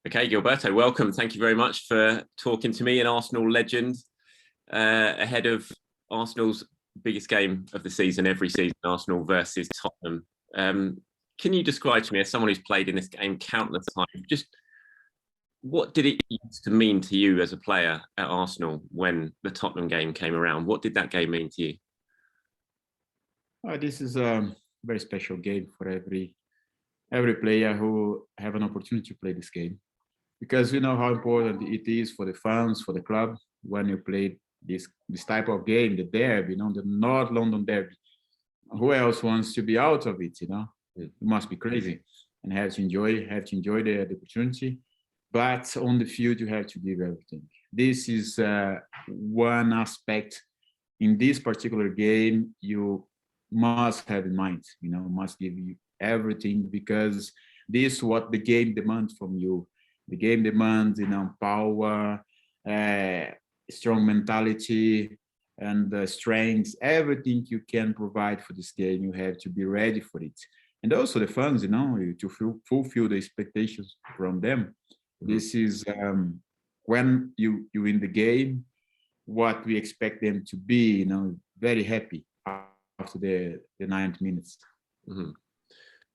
Okay, Gilberto, welcome. Thank you very much for talking to me, an Arsenal legend, ahead of Arsenal's biggest game of the season, every season, Arsenal versus Tottenham. Can you describe to me, as someone who's played in this game countless times, just what did it used to mean to you as a player at Arsenal when the Tottenham game came around? What did that game mean to you? This is a very special game for every player who have an opportunity to play this game, because we know how important it is for the fans, for the club, when you play this type of game, the derby, the North London derby. Who else wants to be out of it? It must be crazy, and have to enjoy the opportunity. But on the field, you have to give everything. This is one aspect in this particular game you must have in mind. Must give you everything, because this is what the game demands from you. The game demands, power, strong mentality, and strength. Everything you can provide for this game, you have to be ready for it. And also the fans, to fulfill the expectations from them. This is when you win the game, what we expect them to be, very happy after the 90 minutes. Mm-hmm.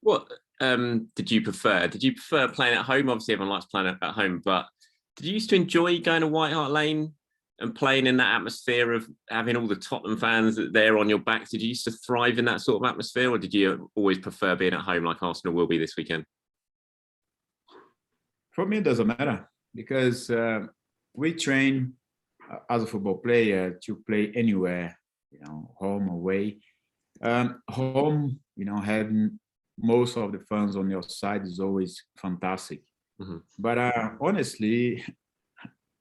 What did you prefer? Did you prefer playing at home? Obviously, everyone likes playing at home, but did you used to enjoy going to White Hart Lane and playing in that atmosphere of having all the Tottenham fans there on your back? Did you used to thrive in that sort of atmosphere, or did you always prefer being at home like Arsenal will be this weekend? For me, it doesn't matter, because we train as a football player to play anywhere, home, away. Home, having most of the fans on your side is always fantastic. Mm-hmm. But honestly,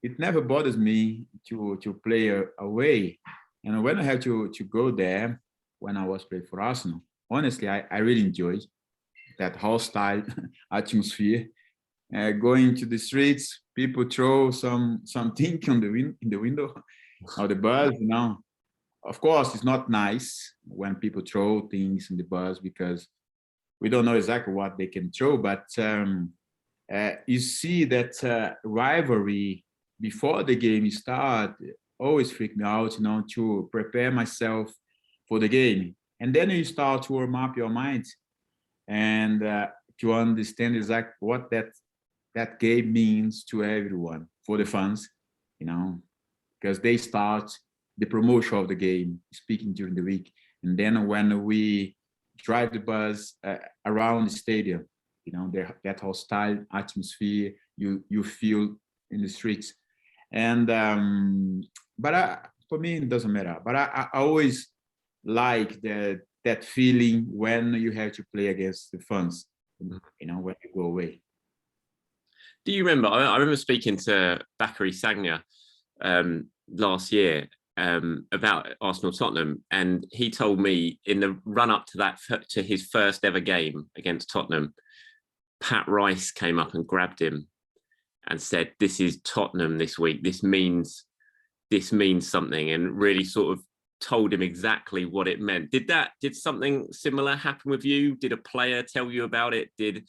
it never bothers me to play away. And when I had to go there, when I was playing for Arsenal, honestly, I really enjoyed that hostile atmosphere. Going to the streets, people throw something in the window of the bus. Of course, it's not nice when people throw things in the bus, because we don't know exactly what they can throw. But you see that rivalry before the game start always freak me out, to prepare myself for the game. And then you start to warm up your mind and to understand exactly what that game means to everyone, for the fans, because they start the promotion of the game, speaking during the week. And then when we drive the bus around the stadium, that hostile atmosphere you feel in the streets. And but for me, it doesn't matter. But I always like that feeling when you have to play against the fans, when you go away. Do you remember? I remember speaking to Bakary Sagna last year about Arsenal Tottenham, and he told me in the run up to his first ever game against Tottenham, Pat Rice came up and grabbed him and said, "This is Tottenham this week. This means something," and really sort of told him exactly what it meant. Did something similar happen with you? Did a player tell you about it? Did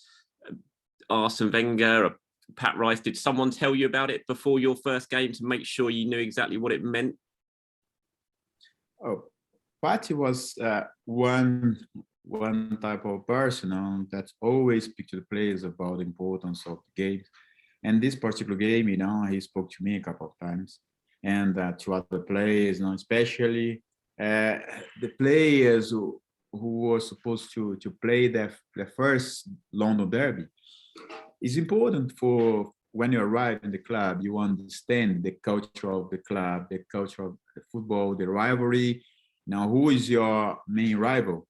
Arsene Wenger or Pat Rice, did someone tell you about it before your first game to make sure you knew exactly what it meant? Oh, Partey was one type of person that always speak to the players about the importance of the game. And this particular game, he spoke to me a couple of times, and to other players, especially the players who were supposed to play their first London derby. It's important for when you arrive in the club, you understand the culture of the club, the culture of the football, the rivalry. Now, who is your main rival?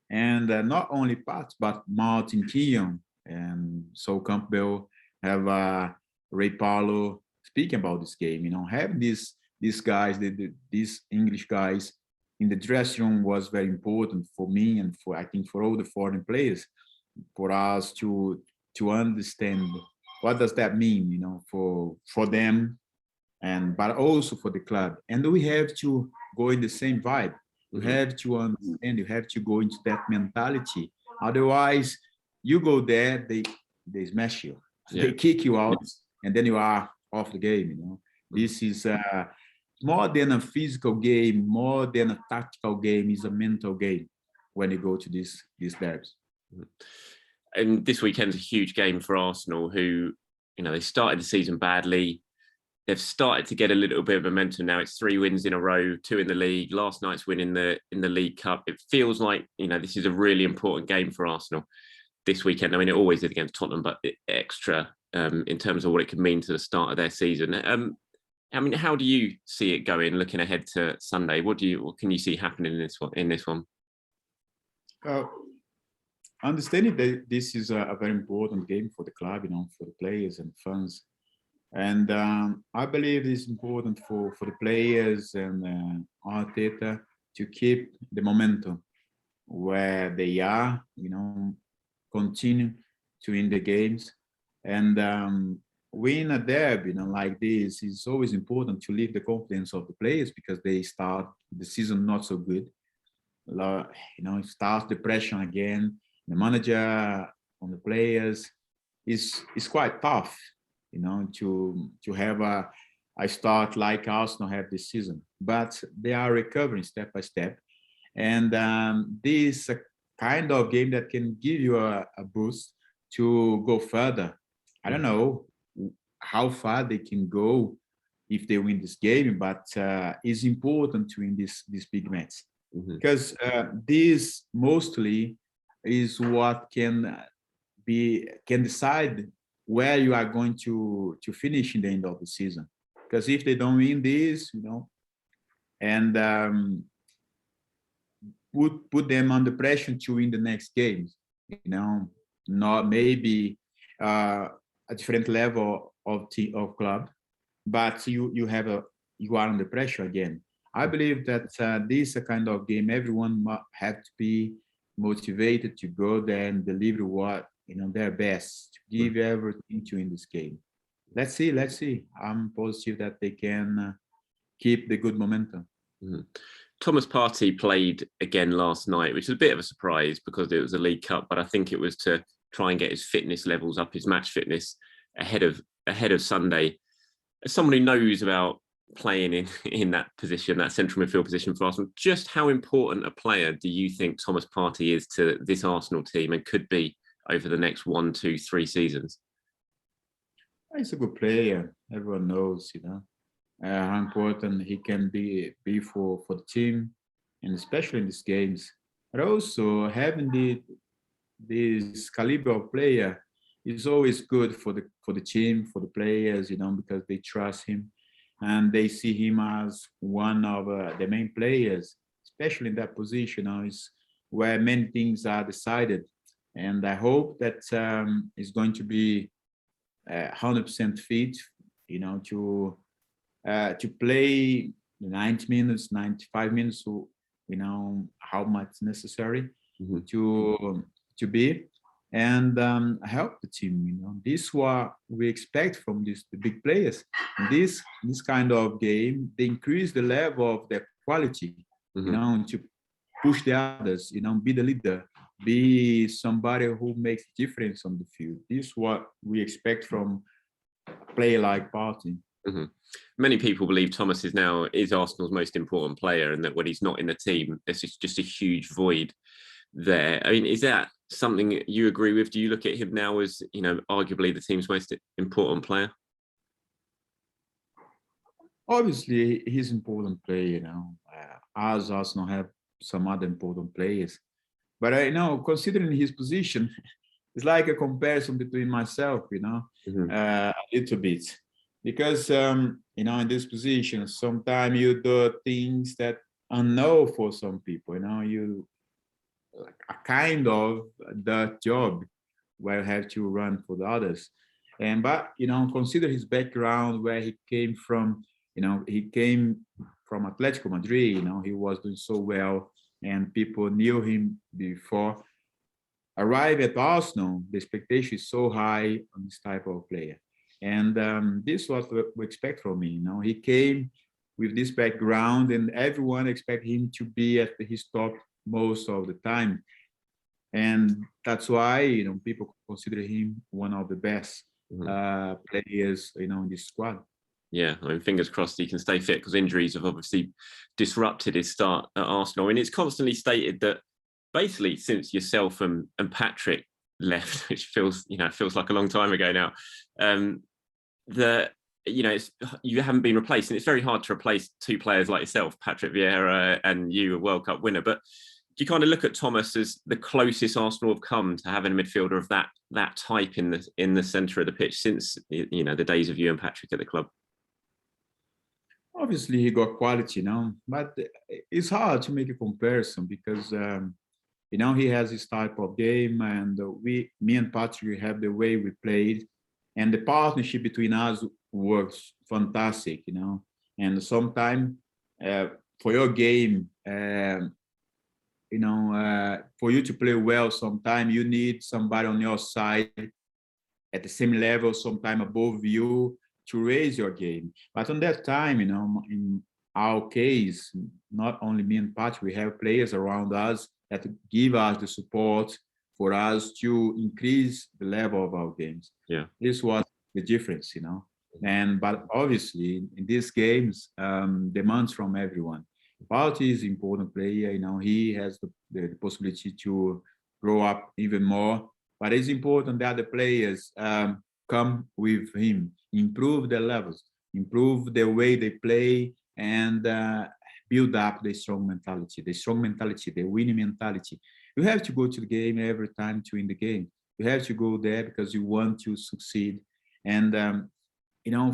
And not only Pat, but Martin Keown and Sol Campbell, have Ray Paulo speaking about this game. Having these guys, these English guys in the dressing room was very important for me, and I think for all the foreign players, for us to understand what does that mean, for them, but also for the club. And we have to go in the same vibe. You have to understand. You have to go into that mentality. Otherwise, you go there, they smash you. They kick you out, and then you are off the game. This is more than a physical game, more than a tactical game. Is a mental game when you go to these derbs. And this weekend's a huge game for Arsenal, who, they started the season badly. They've started to get a little bit of momentum now. It's 3 wins in a row, 2 in the league. Last night's win in the League Cup. It feels like this is a really important game for Arsenal this weekend. I mean, it always is against Tottenham, but extra in terms of what it could mean to the start of their season. I mean, how do you see it going? Looking ahead to Sunday, what can you see happening in this one? Understanding that this is a very important game for the club, for the players and fans. And I believe it's important for the players and Arteta to keep the momentum where they are, continue to win the games. And win a derby, like this, is always important to leave the confidence of the players because they start the season not so good. It starts the pressure again. The manager on the players is quite tough, to have a start like Arsenal have this season. But they are recovering step by step, and this kind of game that can give you a boost to go further. I don't know how far they can go if they win this game, but it's important to win this big match because this mostly is what can decide where you are going to finish in the end of the season. Because if they don't win this, and would put them under pressure to win the next games, not maybe a different level of club, but you are under pressure again. I believe that this is a kind of game everyone have to be motivated to go there and deliver what their best, to give everything to win this game. Let's see. I'm positive that they can keep the good momentum. Thomas Partey played again last night, which is a bit of a surprise because it was a League Cup, but I think it was to try and get his fitness levels up, his match fitness ahead of Sunday. As someone who knows about playing in that position, that central midfield position for Arsenal, just how important a player do you think Thomas Partey is to this Arsenal team and could be over the next 1, 2, 3 seasons? He's a good player. Everyone knows, how important he can be for the team, and especially in these games. But also having this caliber of player is always good for the team, for the players, because they trust him and they see him as one of the main players, especially in that position. Is where many things are decided. And I hope that is going to be 100% fit, to play 90 minutes, 95 minutes, how much necessary to be, and help the team. This is what we expect from the big players. In this kind of game, they increase the level of their quality, to push the others, be the leader, be somebody who makes a difference on the field. This is what we expect from a player like Partey. Many people believe Thomas is Arsenal's most important player, and that when he's not in the team, there's just a huge void there. I mean, is that something you agree with? Do you look at him now as, arguably the team's most important player? Obviously, he's an important player. As Arsenal have some other important players, but considering his position, it's like a comparison between myself, a little bit. Because, in this position, sometimes you do things that are unknown for some people, you like a kind of that job where you have to run for the others. But consider his background, where he came from. He came from Atletico Madrid, he was doing so well and people knew him before. Arrive at Arsenal, the expectation is so high on this type of player. And this is what we expect from him. He came with this background, and everyone expect him to be at his top most of the time. And that's why people consider him one of the best. players, in this squad. Yeah, I mean, fingers crossed he can stay fit, because injuries have obviously disrupted his start at Arsenal. And it's constantly stated that basically since yourself and Patrick left, which feels like a long time ago now, that you haven't been replaced, and it's very hard to replace two players like yourself, Patrick Vieira, and you, a World Cup winner. But do you kind of look at Thomas as the closest Arsenal have come to having a midfielder of that type in the centre of the pitch since the days of you and Patrick at the club? Obviously, he got quality, but it's hard to make a comparison because he has this type of game, and me and Patrick have the way we played, and the partnership between us works fantastic, And sometimes for your game, for you to play well, sometimes you need somebody on your side at the same level, sometimes above you, to raise your game. But on that time, in our case, not only me and Patrick, we have players around us that give us the support for us to increase the level of our games. Yeah, this was the difference, but obviously in these games, demands from everyone. Partey is an important player, he has the possibility to grow up even more, but it's important that the players come with him, improve their levels, improve the way they play, and build up the strong mentality, the winning mentality. You have to go to the game every time to win the game. You have to go there because you want to succeed. And,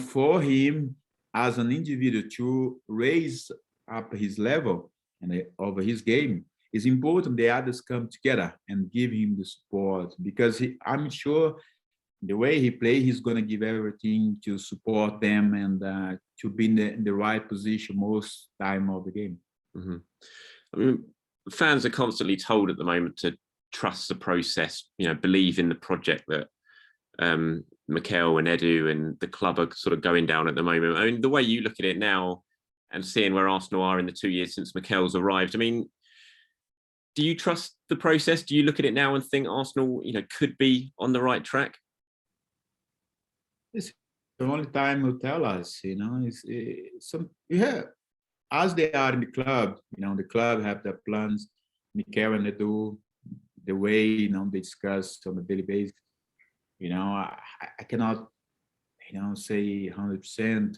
for him as an individual to raise up his level and of his game, it's important the others come together and give him the support, because I'm sure the way he plays, he's going to give everything to support them and to be in the right position most time of the game. Mm-hmm. I mean, fans are constantly told at the moment to trust the process, believe in the project that Mikel and Edu and the club are sort of going down at the moment. I mean, the way you look at it now and seeing where Arsenal are in the 2 years since Mikel's arrived, I mean, do you trust the process? Do you look at it now and think Arsenal, could be on the right track? It's the only time will tell us, as they are in the club, the club have their plans, Mikel and Edu, the way, they discuss on a daily basis. I cannot, say 100%,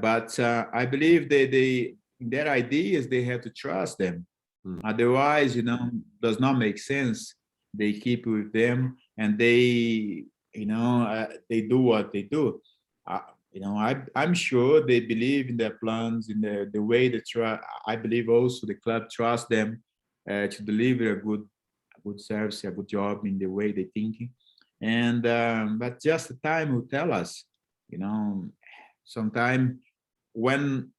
but I believe they in their ideas, they have to trust them. Otherwise, does not make sense. They keep with them and they do what they do. I'm sure they believe in their plans, in the way they try. I believe also the club trusts them to deliver a good service, a good job in the way they thinking. And but just the time will tell us. Sometimes when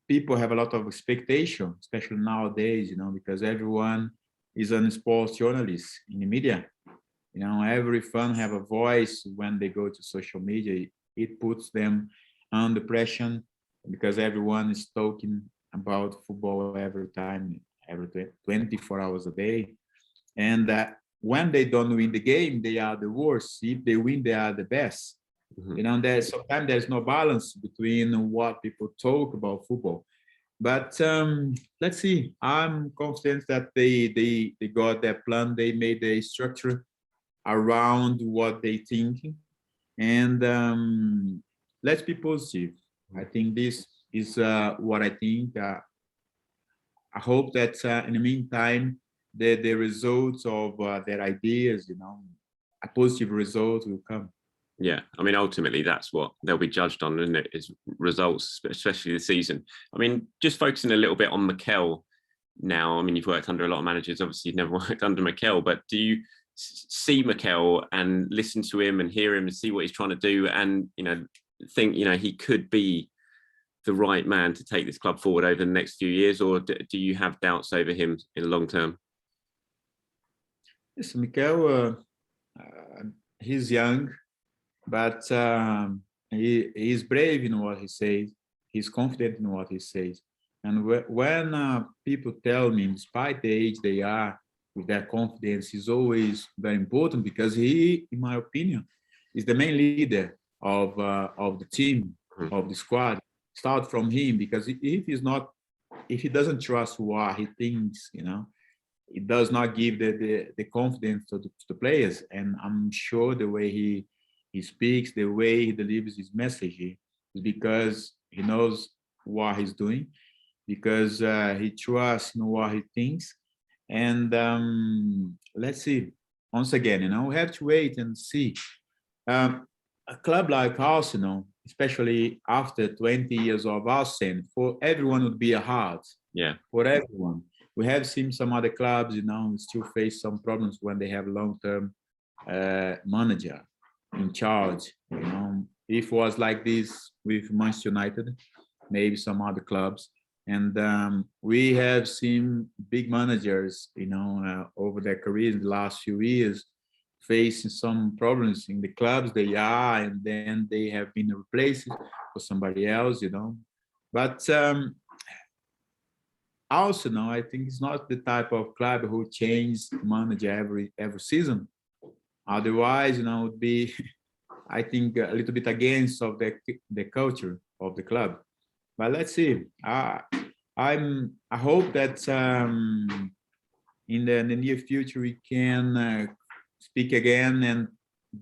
people have a lot of expectation, especially nowadays, because everyone is a sports journalist in the media. Every fan have a voice when they go to social media. It puts them under pressure because everyone is talking about football every time, every 24 hours a day. And when they don't win the game, they are the worst. If they win, they are the best. Mm-hmm. Sometimes there's no balance between what people talk about football. But let's see. I'm confident that they got their plan. They made a structure around what they thinking, and let's be positive. I think this is what I think. I hope that in the meantime, the results of their ideas, a positive result will come. Yeah, I mean, ultimately, that's what they'll be judged on, isn't it? Is results, especially this season. I mean, just focusing a little bit on Mikel now. I mean, you've worked under a lot of managers. Obviously, you've never worked under Mikel, but do you see Mikel and listen to him and hear him and see what he's trying to do and, think, he could be the right man to take this club forward over the next few years? Or do you have doubts over him in the long term? Yes, Mikel, he's young. But he's brave in what he says. He's confident in what he says. And when people tell me, despite the age they are, with their confidence, is always very important because he, in my opinion, is the main leader of the team, Mhm. of the squad. Start from him, because if he doesn't trust what he thinks, it does not give the confidence to the players. And I'm sure the way he speaks, the way he delivers his message is because he knows what he's doing, because he trusts in what he thinks. And let's see. Once again, we have to wait and see. A club like Arsenal, especially after 20 years of Arsenal, for everyone would be a hard. Yeah. For everyone. We have seen some other clubs, still face some problems when they have long-term manager in charge. If it was like this with Manchester United, maybe some other clubs. And we have seen big managers, over their careers in the last few years, facing some problems in the clubs they are, and then they have been replaced for somebody else, But also, no, I think it's not the type of club who changes manager every season. Otherwise, it would be, I think, a little bit against of the culture of the club. But let's see. I hope that in the near future we can speak again and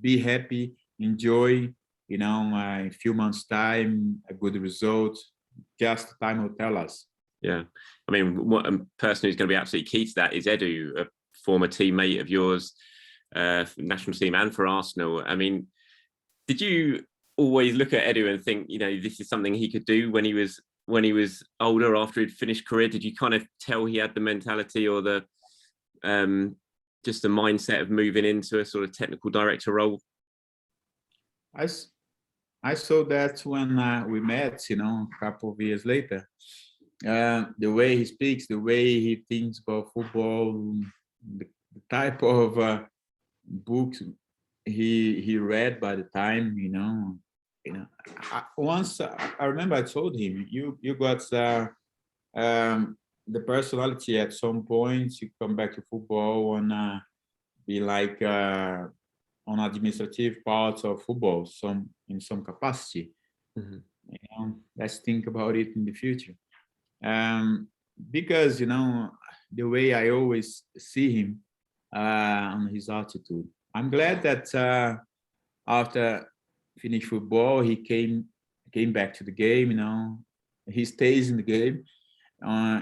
be happy, enjoy. In a few months' time, a good result. Just time will tell us. Yeah, I mean, one person who's going to be absolutely key to that is Edu, a former teammate of yours, national team and for Arsenal. I mean, did you always look at Edu and think, this is something he could do when he was older, after he'd finished career? Did you kind of tell he had the mentality or the just the mindset of moving into a sort of technical director role? I saw that when we met, a couple of years later. The way he speaks, the way he thinks about football, the type of books he read by the time, once I remember I told him, you got the personality at some point. You come back to football and be like on administrative parts of football, in some capacity. Mm-hmm. Let's think about it in the future. Because the way I always see him on his attitude. I'm glad that after finish football, he came back to the game. He stays in the game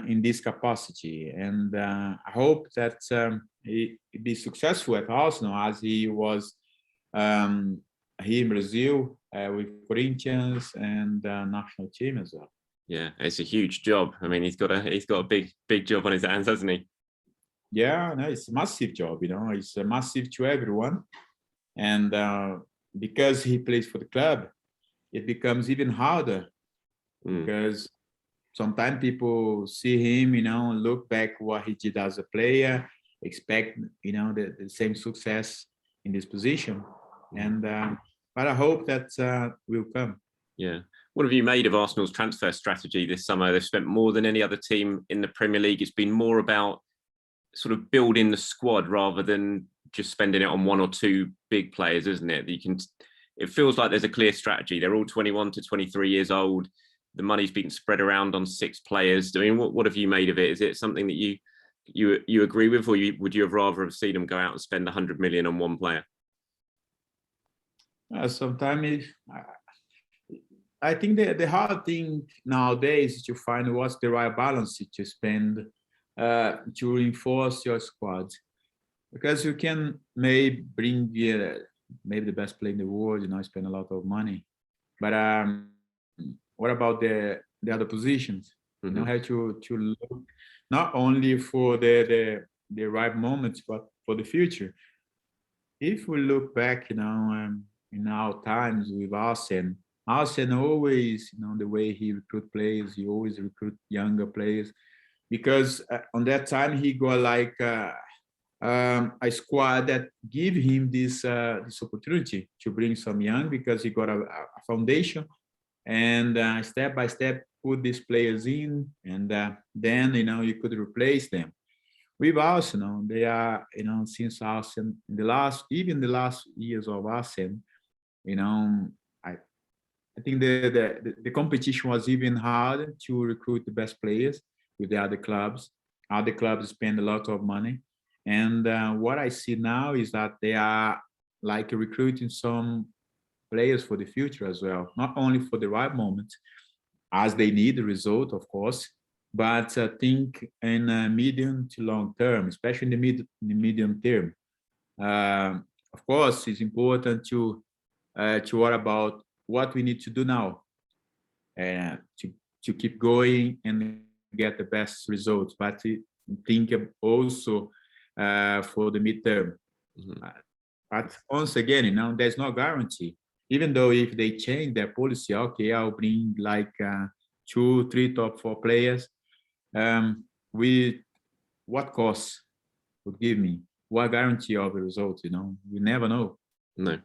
in this capacity, and I hope that he be successful at Arsenal as he was here in Brazil with Corinthians and national team as well. Yeah, it's a huge job. I mean, he's got a big job on his hands, hasn't he? Yeah, no, it's a massive job. It's massive to everyone, and because he plays for the club, it becomes even harder because sometimes people see him, look back what he did as a player, expect the same success in this position, and but I hope that will come. Yeah. What have you made of Arsenal's transfer strategy this summer? They've spent more than any other team in the Premier League. It's been more about sort of building the squad rather than just spending it on one or two big players, isn't it? It feels like there's a clear strategy. They're all 21 to 23 years old. The money's being spread around on 6 players. I mean, what have you made of it? Is it something that you agree with, or would you have rather have seen them go out and spend 100 million on one player? Sometimes I think the hard thing nowadays is to find what's the right balance to spend to reinforce your squad, because you can maybe bring maybe the best player in the world, spend a lot of money, but what about the other positions? Mm-hmm. You have to look not only for the right moments, but for the future. If we look back, in our times with Arsene always, the way he recruit players, he always recruit younger players, because on that time he got like a squad that give him this opportunity to bring some young, because he got a foundation, and step by step put these players in, and then you could replace them. With Arsenal, they are since Arsenal in the last years of Arsenal, You know, I think the competition was even harder to recruit the best players with the other clubs. Other clubs spend a lot of money, and what I see now is that they are like recruiting some players for the future as well, not only for the right moment, as they need the result, of course, but I think in medium to long term, especially in the medium term. Of course, it's important to worry about what we need to do now and to keep going and get the best results. But think also for the midterm. Mhm. But once again, there's no guarantee. Even though if they change their policy, okay, I'll bring like 2, 3 top 4 players. We what cost would give me? What guarantee of the result? We never know. No.